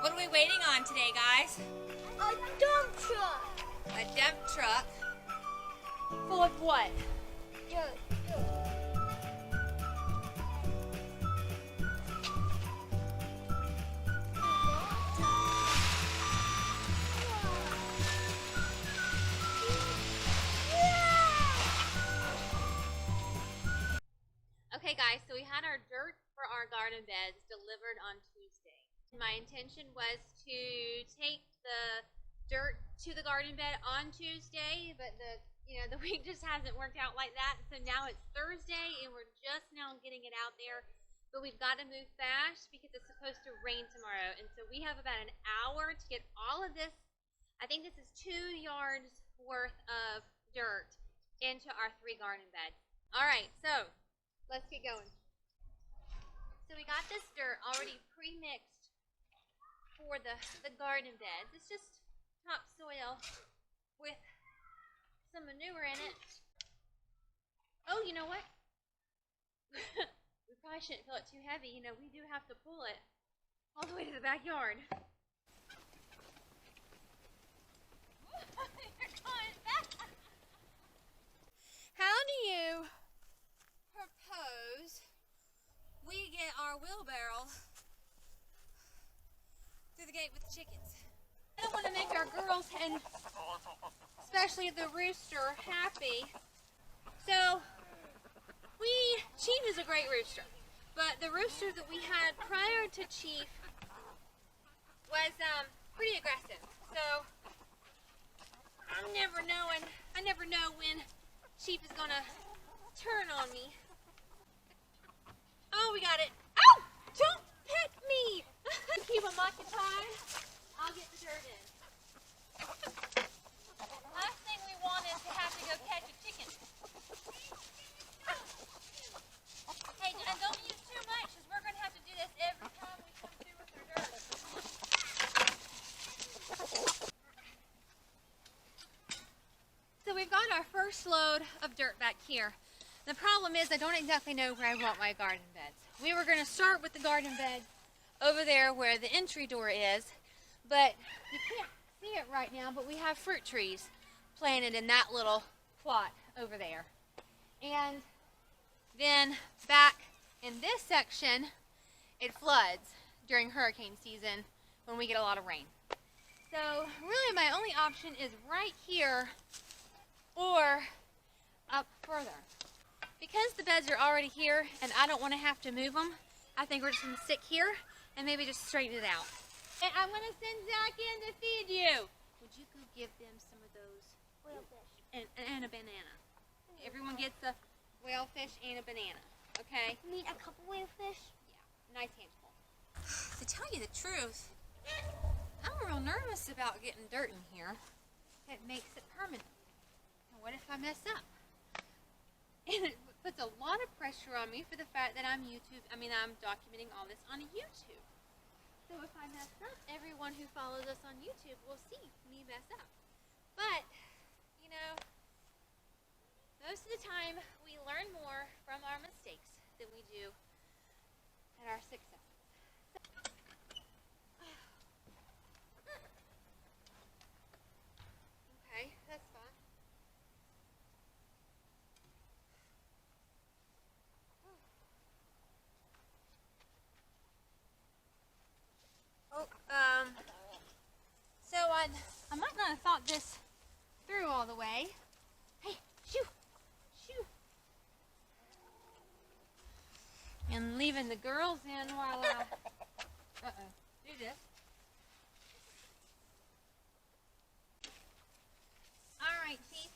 What are we waiting on today, guys? A dump truck. A dump truck. Full of what? Dirt. Okay guys, so we had our dirt for our garden beds delivered on Tuesday. My intention was to take the dirt to the garden bed on Tuesday, but the week just hasn't worked out like that. So now it's Thursday and we're just now getting it out there. But we've got to move fast because it's supposed to rain tomorrow. And so we have about an hour to get all of this. I think this is 2 yards worth of dirt into our 3 garden beds. All right, so let's get going. So we got this dirt already pre-mixed for the garden beds. It's just topsoil with some manure in it. Oh, you know what? We probably shouldn't feel it too heavy. You know, we do have to pull it all the way to the backyard. How do you propose we get our wheelbarrow through the gate with the chickens? I don't want to make our girls, and especially the rooster, happy. So Chief is a great rooster, but the rooster that we had prior to Chief was pretty aggressive. So I never know when Chief is gonna turn on me. Oh, we got it. Oh, don't pet me. Keep them occupied. I'll get the dirt in. Last thing we want is to have to go catch a chicken. Hey, and don't use too much because we're going to have to do this every time we come through with our dirt. So we've got our first load of dirt back here. The problem is I don't exactly know where I want my garden beds. We were going to start with the garden bed over there where the entry door is, but you can't see it right now, but we have fruit trees planted in that little plot over there. And then back in this section, it floods during hurricane season when we get a lot of rain. So really my only option is right here or up further. Because the beds are already here and I don't want to have to move them, I think we're just going to stick here and maybe just straighten it out. And I'm going to send Zach in to feed you. Would you go give them some of those? Whalefish. And a banana. Everyone gets a whalefish and a banana, okay? You need a couple whalefish? Yeah, nice handful. To tell you the truth, I'm real nervous about getting dirt in here. It makes it permanent. And what if I mess up? And it puts a lot of pressure on me for the fact that I'm documenting all this on YouTube. So if I mess up, everyone who follows us on YouTube will see me mess up. But, you know, most of the time we learn more from our mistakes than we do at our successes. Okay, that's fine. So I might not have thought this through all the way. Hey, shoo, shoo. And leaving the girls in while I, do this. All right, Chief.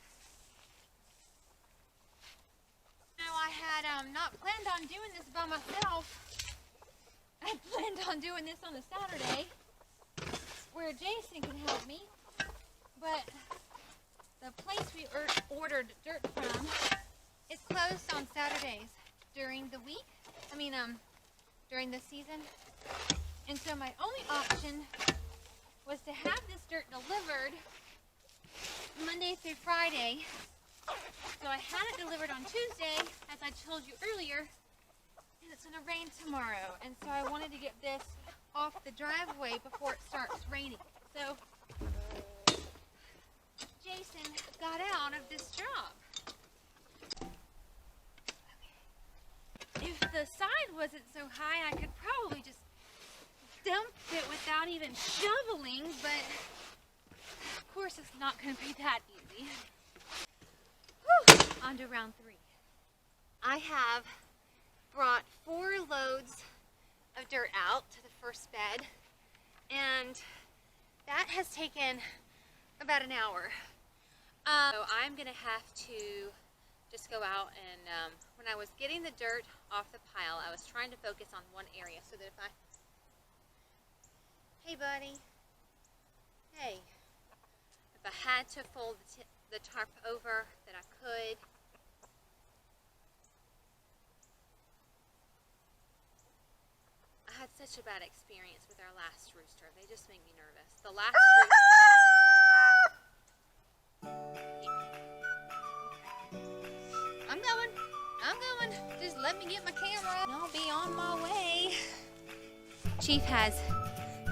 Now I had not planned on doing this by myself. I planned on doing this on a Saturday where Jason can help me, but the place we ordered dirt from is closed on Saturdays during the week, during the season. And so my only option was to have this dirt delivered Monday through Friday. So I had it delivered on Tuesday, as I told you earlier, and it's going to rain tomorrow. And so I wanted to get this off the driveway before it starts raining. So Jason got out of this job. If the side wasn't so high, I could probably just dump it without even shoveling, but of course it's not going to be that easy. Whew, on to round 3. I have brought 4 loads of dirt out to the first bed, and that has taken about an hour. So I'm going to have to just go out and when I was getting the dirt off the pile, I was trying to focus on one area so that if I... Hey buddy. Hey. If I had to fold the tarp over, that I could. I had such a bad experience with our last rooster. They just make me nervous. The last rooster... I'm going. Just let me get my camera and I'll be on my way. Chief has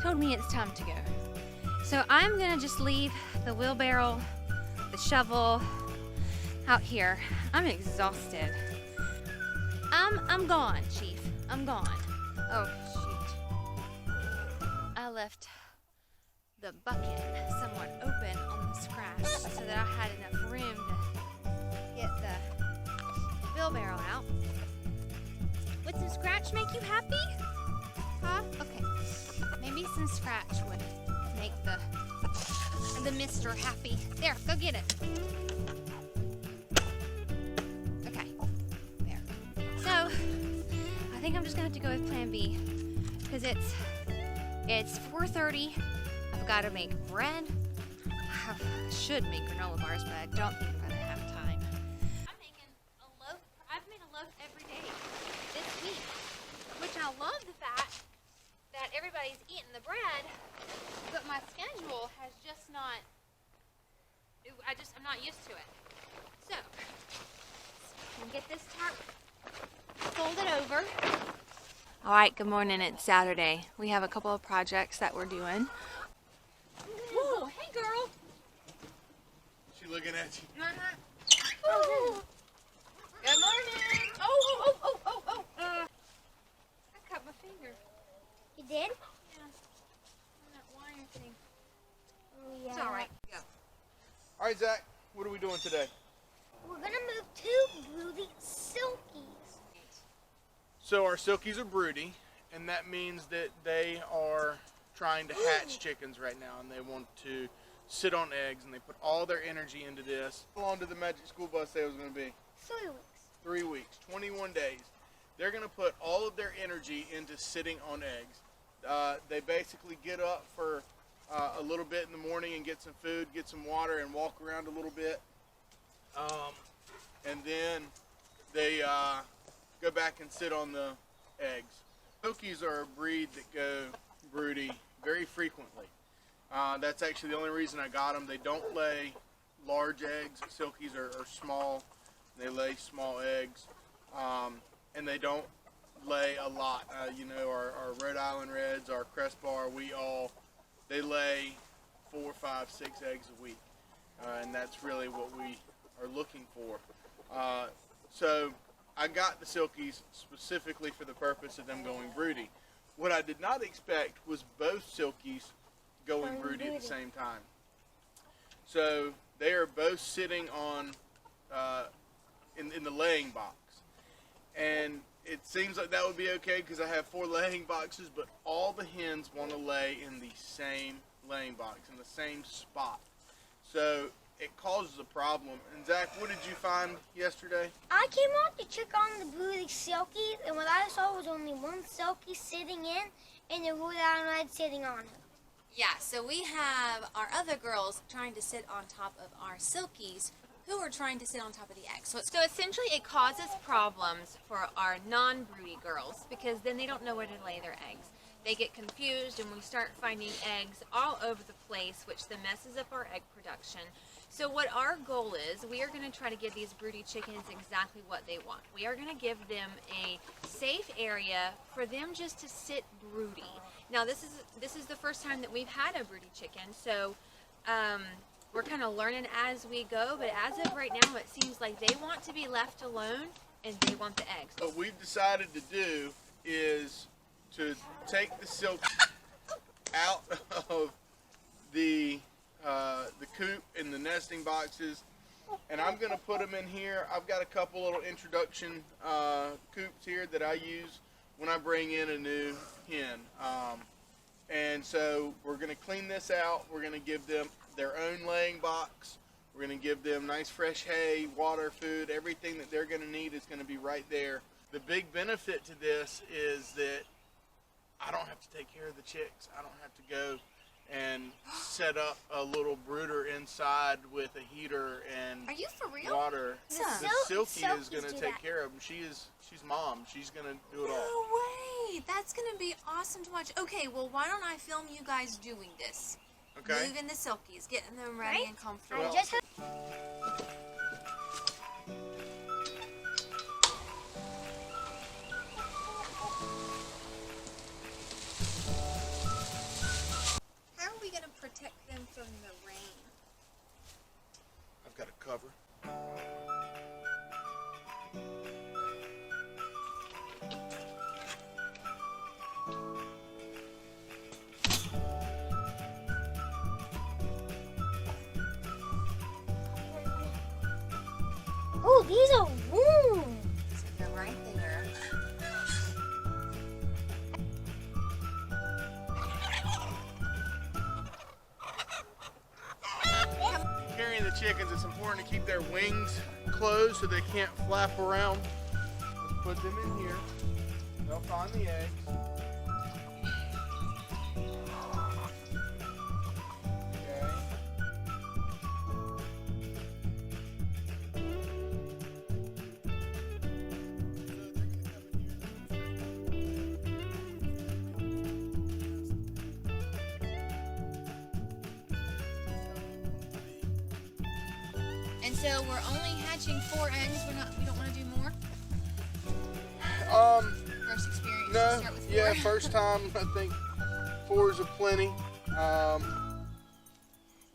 told me it's time to go. So I'm gonna just leave the wheelbarrow, the shovel out here. I'm exhausted. I'm gone, Chief. I'm gone. Oh, shoot. I left the bucket somewhat open on the scratch so that I had enough room to get the wheelbarrow out. Would some scratch make you happy? Huh? Okay. Maybe some scratch would make the mister happy. There, go get it. Okay. There. So, I think I'm just gonna have to go with plan B because it's 4:30. I've got to make bread. I should make granola bars, but I don't think I'm gonna have time. I've made a loaf every day this week, which I love the fact that everybody's eating the bread, but my schedule has just not, I'm not used to it. So, I'm gonna get this tarp folded over. All right, good morning, it's Saturday. We have a couple of projects that we're doing. Whoa, hey girl. She looking at you. Ooh. Good morning. Oh. I cut my finger. You did? Yeah. On that wire thing. Oh, yeah. It's all right. Go. All right, Zach, what are we doing today? We're gonna move 2 broody silkies. So our silkies are broody, and that means that they are trying to hatch chickens right now, and they want to sit on eggs, and they put all their energy into this. How long did the Magic School Bus say it was going to be? 3 weeks. 3 weeks, 21 days. They're going to put all of their energy into sitting on eggs. They basically get up for a little bit in the morning and get some food, get some water, and walk around a little bit. And then they go back and sit on the eggs. Silkies are a breed that go broody very frequently. That's actually the only reason I got them. They don't lay large eggs. Silkies are small. They lay small eggs. And they don't lay a lot. Our Rhode Island Reds, our Crestbar, they lay 4, 5, 6 eggs a week. And that's really what we are looking for. So I got the silkies specifically for the purpose of them going broody. What I did not expect was both silkies going broody at the same time. So they are both sitting on in the laying box. And it seems like that would be okay because I have 4 laying boxes, but all the hens want to lay in the same laying box, in the same spot. So it causes a problem. And Zach, what did you find yesterday? I came out to check on the broody silkies, and what I saw was only 1 silkie sitting in, and the Rhode Island Red sitting on her. Yeah, so we have our other girls trying to sit on top of our silkies who are trying to sit on top of the eggs. So essentially it causes problems for our non-broody girls because then they don't know where to lay their eggs. They get confused and we start finding eggs all over the place, which then messes up our egg production. So what our goal is, we are going to try to give these broody chickens exactly what they want. We are going to give them a safe area for them just to sit broody. Now this is the first time that we've had a broody chicken, so we're kind of learning as we go. But as of right now, it seems like they want to be left alone and they want the eggs. What we've decided to do is to take the silk out of the coop and the nesting boxes, and I'm going to put them in here. I've got a couple little introduction coops here that I use when I bring in a new hen. And so we're going to clean this out. We're going to give them their own laying box. We're going to give them nice fresh hay, water, food. Everything that they're going to need is going to be right there. The big benefit to this is that I don't have to take care of the chicks. I don't have to go and set up a little brooder inside with a heater and Are you for real? water. Yeah. The Silky is going to do take that. care of them. She's mom. She's going to do it all. No way! That's gonna be awesome to watch. Okay, well, why don't I film you guys doing this? Okay. Moving the silkies, getting them ready Right? and comfortable. I just heard. How are we gonna protect them from the rain? I've got a cover. Oh, these are warm. So they're right there. Carrying the chickens, it's important to keep their wings closed so they can't flap around. Let's put them in here. They'll find the eggs. Okay. And so we're only hatching 4 eggs. We don't want to do more. First experience. No, Start with 4. yeah, first time, I think 4 is a plenty. I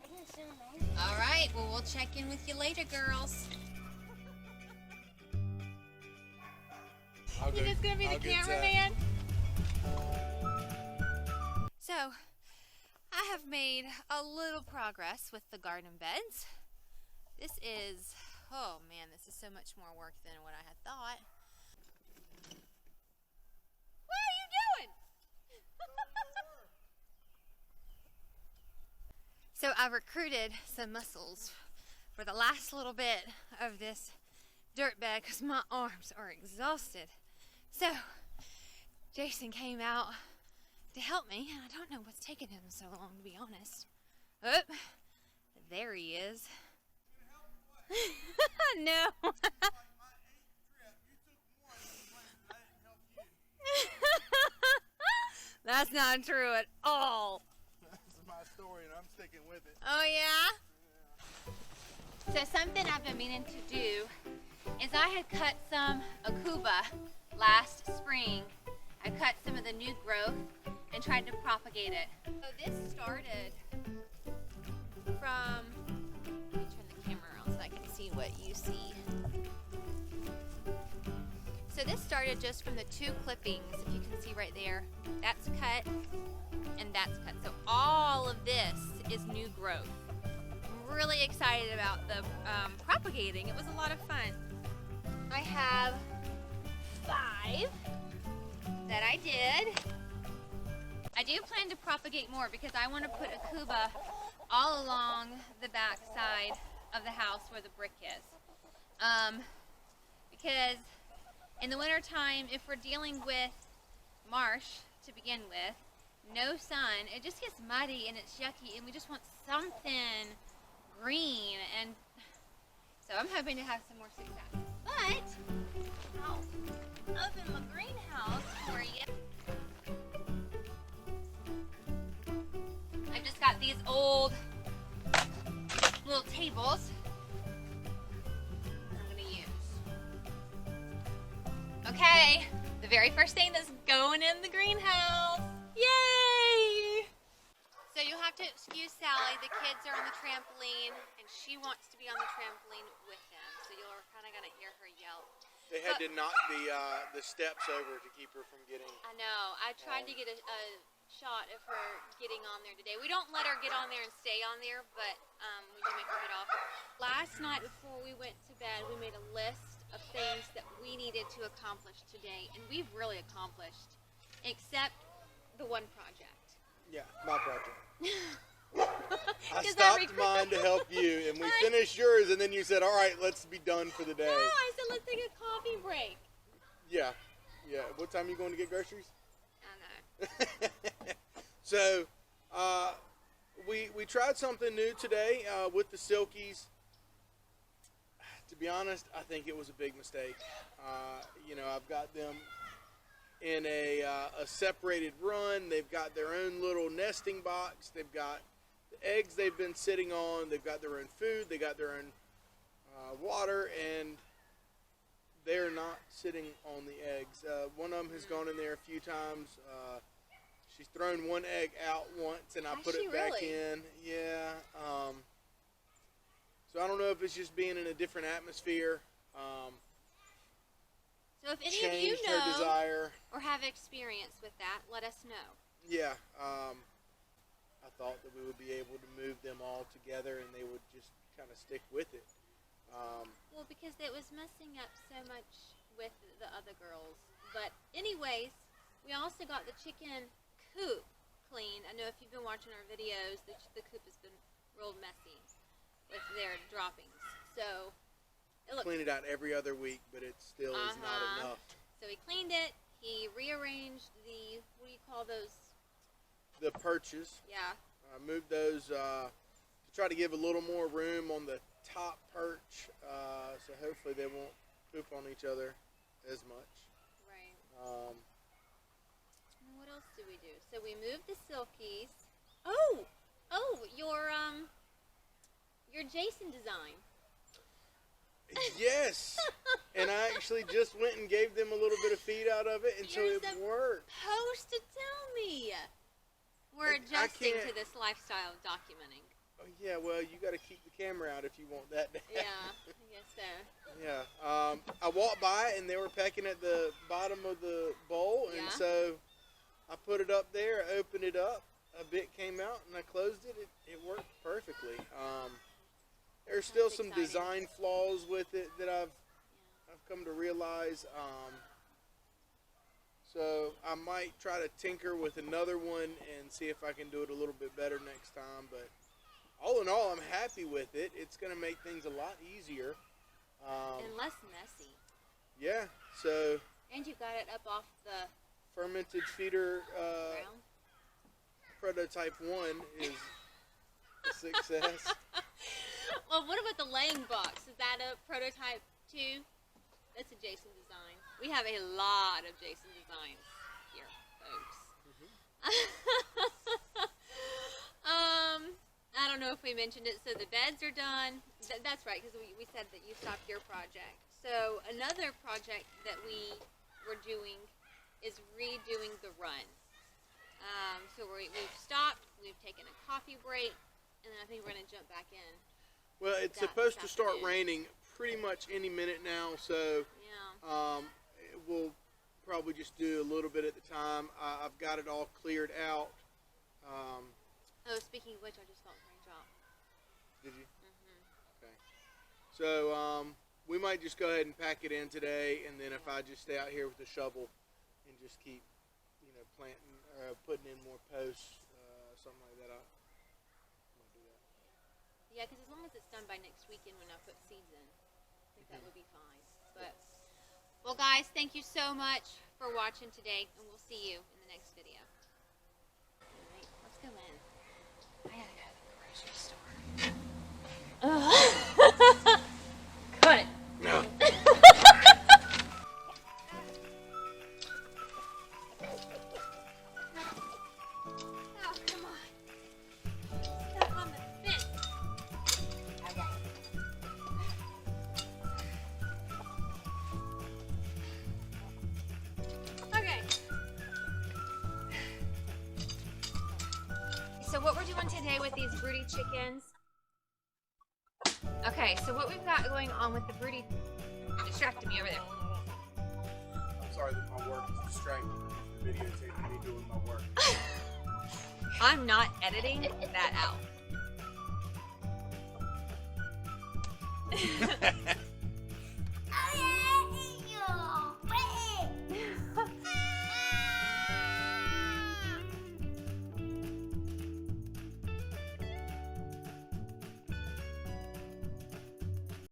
can smell nice. All right. Well, we'll check in with you later, girls. I'll You just gonna be the I'll get cameraman? So, I have made a little progress with the garden beds. This is, oh man, this is so much more work than what I had thought. What are you doing? So I recruited some muscles for the last little bit of this dirt bed because my arms are exhausted. So Jason came out to help me, and I don't know what's taking him so long, to be honest. Oh, there he is. No. That's not true at all. This is my story, and I'm sticking with it. Oh yeah? So something I've been meaning to do is I had cut some akuba last spring. I cut some of the new growth and tried to propagate it. So this started from, let me turn the camera around so I can see what you see. So this started just from the 2 clippings, if you can see right there. That's cut and that's cut. So all of this is new growth. I'm really excited about the propagating. It was a lot of fun. I have 5 that I did. I do plan to propagate more because I want to put akuba all along the back side of the house where the brick is. Because in the winter time, if we're dealing with marsh to begin with, no sun, it just gets muddy and it's yucky, and we just want something green. And so I'm hoping to have some more success. But I'll open my greenhouse for you. I've just got these old little tables I'm gonna use. Okay, the very first thing that's going in the greenhouse. Yay! to excuse Sally. The kids are on the trampoline, and she wants to be on the trampoline with them. So you're kind of gonna hear her yell. They had to knock the steps over to keep her from getting. I know. I tried to get a shot of her getting on there today. We don't let her get on there and stay on there, but we do make her get off. Last night before we went to bed, we made a list of things that we needed to accomplish today, and we've really accomplished, except the one project. Yeah, my project. I stopped mine to help you, and we finished yours, and then you said, all right, let's be done for the day. No, I said let's take a coffee break. Yeah. What time are you going to get groceries? I know. So, we tried something new today with the silkies. To be honest, I think it was a big mistake. I've got them in a separated run. They've got their own little nesting box. They've got the eggs they've been sitting on. They've got their own food. They got their own water, and they're not sitting on the eggs. One of them has gone in there a few times. She's thrown one egg out once, and I put it back in. Yeah. So I don't know if it's just being in a different atmosphere. So if any of you Changed her desire. or have experience with that, let us know. Yeah. I thought that we would be able to move them all together, and they would just kind of stick with it. Well, because it was messing up so much with the other girls. But anyways, we also got the chicken coop cleaned. I know if you've been watching our videos, the coop has been real messy with their droppings. So it looks. Clean it out every other week, but it still is not enough. So he cleaned it. He rearranged the, what do you call those? The perches. Yeah. Moved those to try to give a little more room on the top perch, so hopefully they won't poop on each other as much. Right. Um, What else did we do? So we moved the silkies. Oh, your Jason design. Yes, and I actually just went and gave them a little bit of feed out of it, and so it worked. Supposed to tell me. We're adjusting to this lifestyle of documenting. Oh, yeah, well, you got to keep the camera out if you want that. Yeah, I guess so. Yeah. I walked by and they were pecking at the bottom of the bowl, and so I put it up there, opened it up, a bit came out, and I closed it. It worked perfectly. There's still some design flaws with it that I've come to realize. So I might try to tinker with another one and see if I can do it a little bit better next time. But all in all, I'm happy with it. It's going to make things a lot easier. And less messy. Yeah, so... And you got it up off the... Fermented feeder ground. Prototype 1 is a success. Well, what about the laying box? Is that a prototype 2? That's a Jason design. We have a lot of Jason designs here, folks. I don't know if we mentioned it. So the beds are done. That's right, because we said that you stopped your project. So another project that we were doing is redoing the run. So we've stopped. We've taken a coffee break, and then I think we're going to jump back in. Well, it's supposed to start raining pretty much any minute now, so we'll probably just do a little bit at the time. I've got it all cleared out. Speaking of which, I just felt the rain drop. Did you? Okay. So we might just go ahead and pack it in today, and then if I just stay out here with the shovel and just keep, planting, putting in more posts, something like that, I might do that. Yeah, because as long as it's done by next weekend when I put seeds in, I think that would be fine. But, well, guys, thank you so much for watching today, and we'll see you in the next video. All right, let's go in. I gotta go to the grocery store. Cut it. No. Oh, come on. Stuck on the fence. Okay. So what we're doing today with these broody chickens. Okay, so what we've got going on with the broody, distracted me over there. I'm sorry that my work is distracting me, videotaping me doing my work. I'm not editing that out.